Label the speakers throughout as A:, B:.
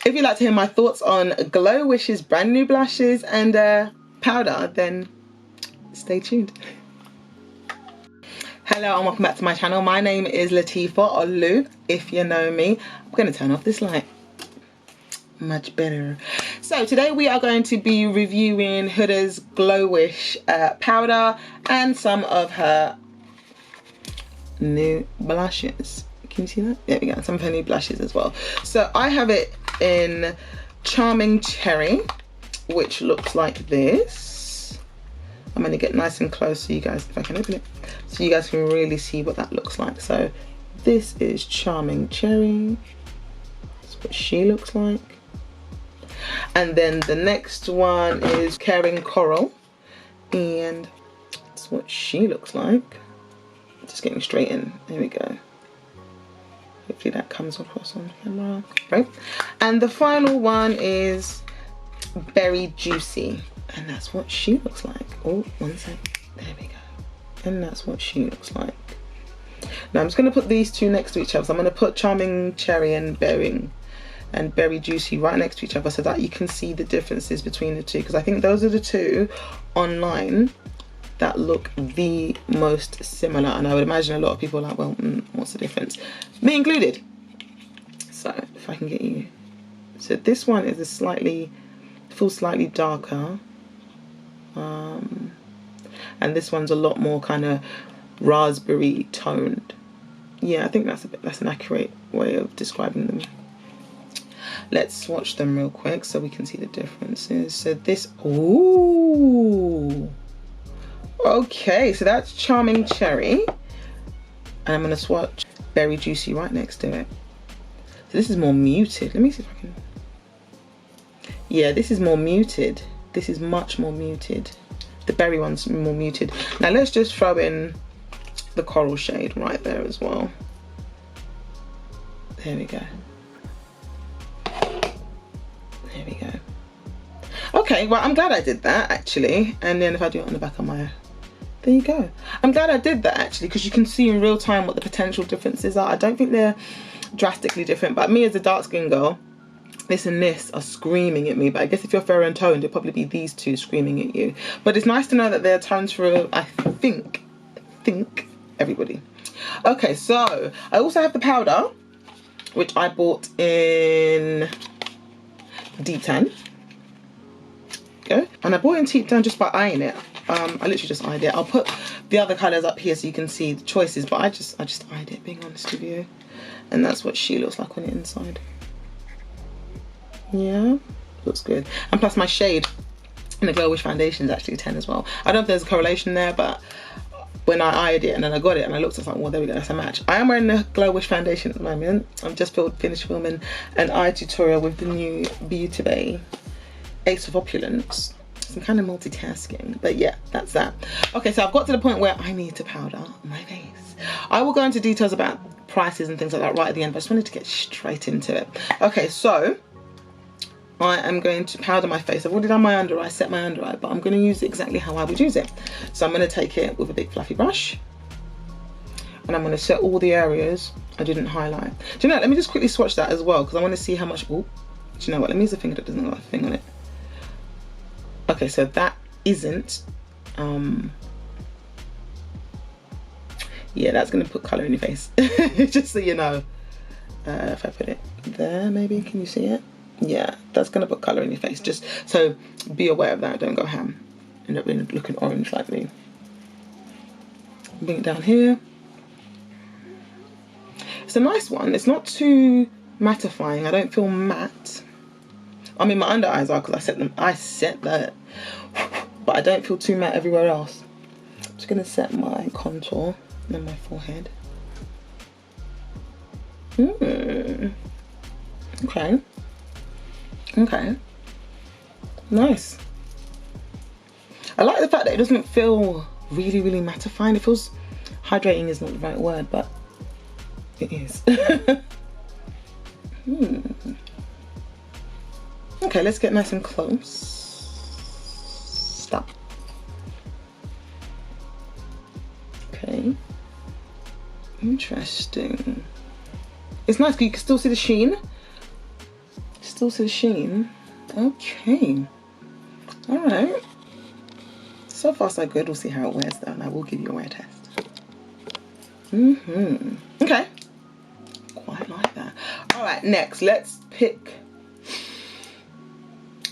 A: If you'd like to hear my thoughts on GloWish's brand new blushes and powder, then stay tuned. Hello and welcome back to my channel. My name is Lutifah, or Lu, if you know me. I'm going to turn off this light. Much better. So today we are going to be reviewing Huda's GloWish powder and some of her new blushes. Can you see that? There we go. Some of her new blushes as well. So I have it in Charming Cherry, which looks like this. I'm going to get nice and close so you guys, if I can open it, so you guys can really see what that looks like. So this is Charming Cherry. That's what she looks like. And then the next one is Caring Coral, and that's what she looks like. Just getting straight in. There we go. Hopefully that comes across on camera. Right. And the final one is Berry Juicy, and that's what she looks like. Oh, one sec. There we go. And that's what she looks like. Now I'm just going to put these two next to each other. So I'm going to put Charming Cherry and Berry Juicy right next to each other so that you can see the differences between the two, because I think those are the two online that look the most similar, and I would imagine a lot of people are like, well, what's the difference? Me included. So if I can get you, so this one is a slightly, feels slightly darker, and this one's a lot more kind of raspberry toned. Yeah, I think that's an accurate way of describing them. Let's swatch them real quick so we can see the differences. So this, ooh, okay, so that's Charming Cherry, and I'm going to swatch Berry Juicy right next to it. So this is more muted. Let me see if I can, yeah, this is more muted. This is much more muted. The berry one's more muted. Now let's just throw in the coral shade right there as well. There we go. There we go. Okay, well, I'm glad I did that actually. And then if I do it on the back of my, there you go. I'm glad I did that actually, because you can see in real time what the potential differences are. I don't think they're drastically different, but me as a dark skin girl, this and this are screaming at me. But I guess if you're fair and toned, it'll probably be these two screaming at you. But it's nice to know that they're tones for, I think everybody. Okay, so I also have the powder, which I bought in Deep Tan. Go. And I bought in Deep Tan just by eyeing it. I literally just eyed it. I'll put the other colours up here so you can see the choices, but I just eyed it, being honest with you. And that's what she looks like on the inside. Yeah, looks good. And plus my shade in the GloWish foundation is actually 10 as well. I don't know if there's a correlation there, but when I eyed it and then I got it and I looked, I was like, well, there we go, that's a match. I am wearing the GloWish foundation at the moment. I've just finished filming an eye tutorial with the new Beauty Ace of Opulence. Some kind of multitasking, but yeah, that's that. Okay, so I've got to the point where I need to powder my face. I will go into details about prices and things like that right at the end, but I just wanted to get straight into it. Okay, so I am going to powder my face. I've already done my under eye, set my under eye, but I'm going to use it exactly how I would use it. So I'm going to take it with a big fluffy brush, and I'm going to set all the areas I didn't highlight. Do you know, let me just quickly swatch that as well, because I want to see how much, oh, do you know what, let me use a finger that doesn't have a thing on it. Okay, so that isn't, yeah, that's going to put colour in your face, just so you know. If I put it there, maybe, can you see it? Yeah, that's going to put colour in your face, just so be aware of that. Don't go ham, end up looking orange like me. Bring it down here. It's a nice one. It's not too mattifying. I don't feel matte. I mean, my under eyes are, because I set that, but I don't feel too matte everywhere else. I'm just going to set my contour and then my forehead. Okay. Okay. Nice. I like the fact that it doesn't feel really, really mattifying. It feels, hydrating is not the right word, but it is. Okay, let's get nice and close. Stop. Okay. Interesting. It's nice because you can still see the sheen. still to the sheen. Okay. All right. So far so good. We'll see how it wears though, and I will give you a wear test. Okay. Quite like that. All right, next let's pick.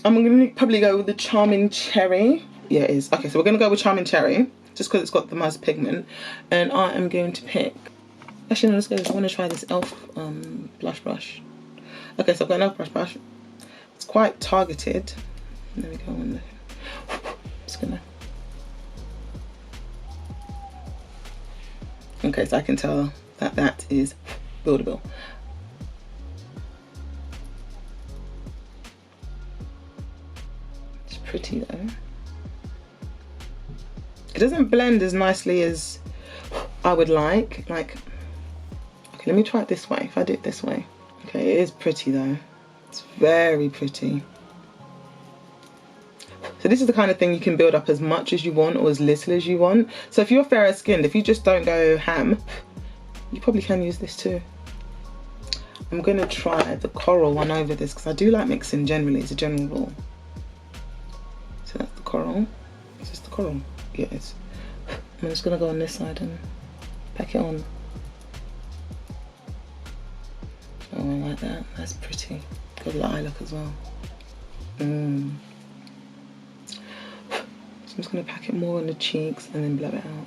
A: I'm gonna probably go with the Charming Cherry. Yeah, it is. Okay, so we're gonna go with Charming Cherry just because it's got the most pigment, and I am going to pick. Actually, no, let's go. I want to try this e.l.f. Blush brush. Okay, so I've got an e.l.f. brush. It's quite targeted. There we go. Just gonna. Okay, so I can tell that that is buildable. It's pretty though. It doesn't blend as nicely as I would like. Okay, let me try it this way. If I do it this way. Okay, it is pretty though. It's very pretty. So this is the kind of thing you can build up as much as you want or as little as you want. So if you're fairer skinned, if you just don't go ham, you probably can use this too. I'm gonna try the coral one over this because I do like mixing generally as a general rule. So that's the coral. Is this the coral? Yeah, it is. I'm just gonna go on this side and pack it on. Oh, I like that. That's pretty. Good little eye look as well. So I'm just going to pack it more on the cheeks and then blow it out.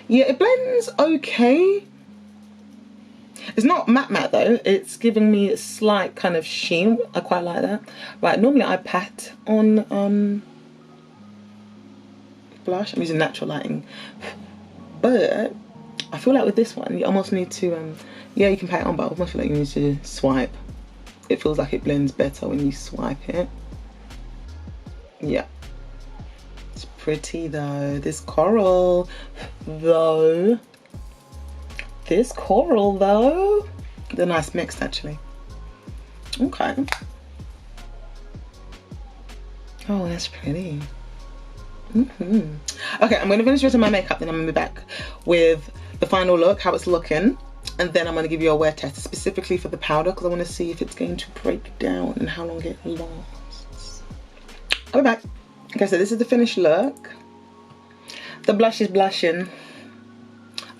A: Yeah, it blends okay. It's not matte though. It's giving me a slight kind of sheen. I quite like that. Right, normally I pat on blush. I'm using natural lighting. But I feel like with this one, you almost need to, yeah, you can pat it on, but I almost feel like you need to swipe. It feels like it blends better when you swipe it. Yeah. Pretty though. This coral though. The nice mix actually. Okay. Oh, that's pretty. Okay, I'm gonna finish with my makeup, then I'm gonna be back with the final look, how it's looking, and then I'm gonna give you a wear test specifically for the powder because I want to see if it's going to break down and how long it lasts. I'll be back. Okay, so this is the finished look. The blush is blushing.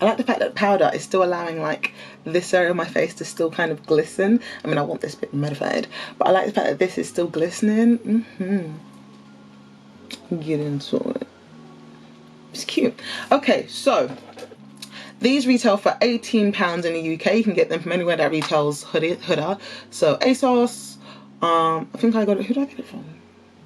A: I like the fact that powder is still allowing like this area of my face to still kind of glisten. I mean, I want this bit modified, but I like the fact that this is still glistening. Get into it. It's cute. Okay, so these retail for £18 in the UK. You can get them from anywhere that retails Huda. So ASOS. I think I got it. Who did I get it from?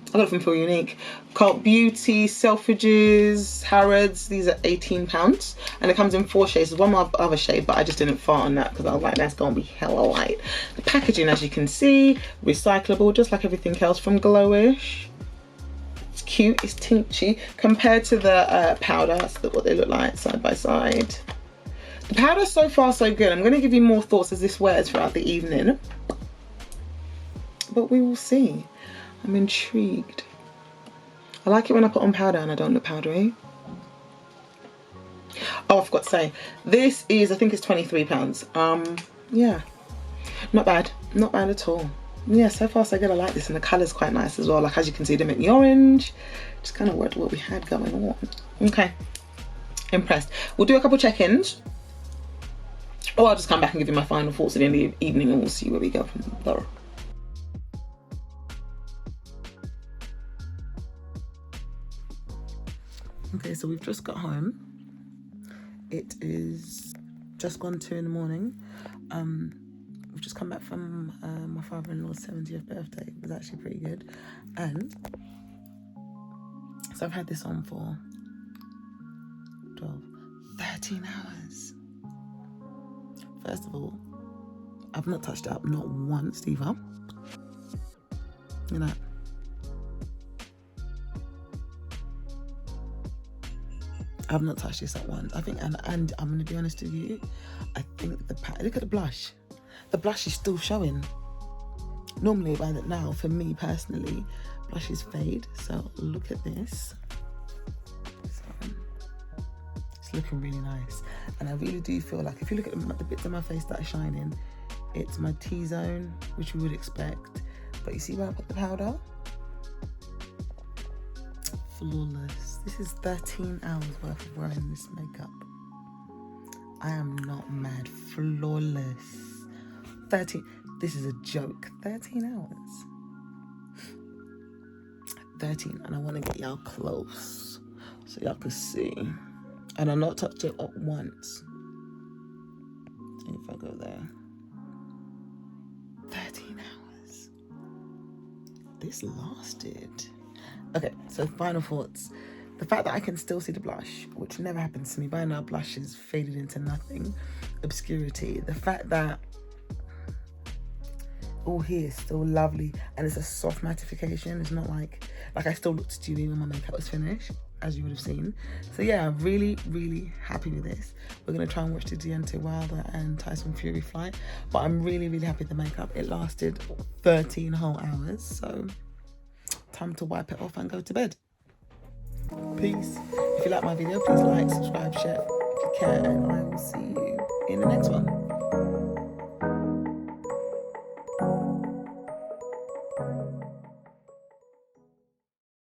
A: I got it from Feel Unique. Cult Beauty, Selfridges, Harrods. These are £18, and it comes in 4 shades. There's one more other shade, but I just didn't fart on that because I was like, that's gonna be hella light. The packaging, as you can see, recyclable, just like everything else from GloWish. It's cute. It's tinchy compared to the powder. That's what they look like side by side. The powder so far so good. I'm gonna give you more thoughts as this wears throughout the evening, but we will see. I'm intrigued. I like it when I put on powder and I don't look powdery. Oh, I forgot to say, this is, I think it's £23. Yeah, not bad at all. Yeah, so far so good. I like this, and the colour's quite nice as well. Like, as you can see, they make the orange. Just kind of what we had going on. Okay, impressed. We'll do a couple check-ins, or I'll just come back and give you my final thoughts at the end of the evening, and we'll see where we go from there. Okay, so we've just got home. It is just gone 2 in the morning. We've just come back from my father-in-law's 70th birthday. It was actually pretty good. And so I've had this on for 13 hours. First of all, I've not touched it up, not once either. You know. I've not touched this at once. I think, and I'm gonna be honest with you, I think look at the blush. The blush is still showing. Normally by that now, for me personally, blushes fade. So look at this. So, it's looking really nice. And I really do feel like if you look at the bits of my face that are shining, it's my T-zone, which you would expect. but you see where I put the powder? Flawless. This is 13 hours worth of wearing this makeup. I am not mad. Flawless. 13. This is a joke. 13 hours. 13. And I want to get y'all close so y'all can see. And I'm not touched it up once. If I go there. 13 hours. This lasted. Okay, so final thoughts. The fact that I can still see the blush, which never happens to me. By now, blush is faded into nothing. Obscurity. The fact that all here is still lovely and it's a soft mattification. It's not like I still looked dewy when my makeup was finished, as you would have seen. So yeah, I'm really, really happy with this. We're going to try and watch the Deontay Wilder and Tyson Fury fight, but I'm really, really happy with the makeup. It lasted 13 whole hours, so time to wipe it off and go to bed. Peace. If you like my video, please like, subscribe, share if you care, and I will see you in the next one.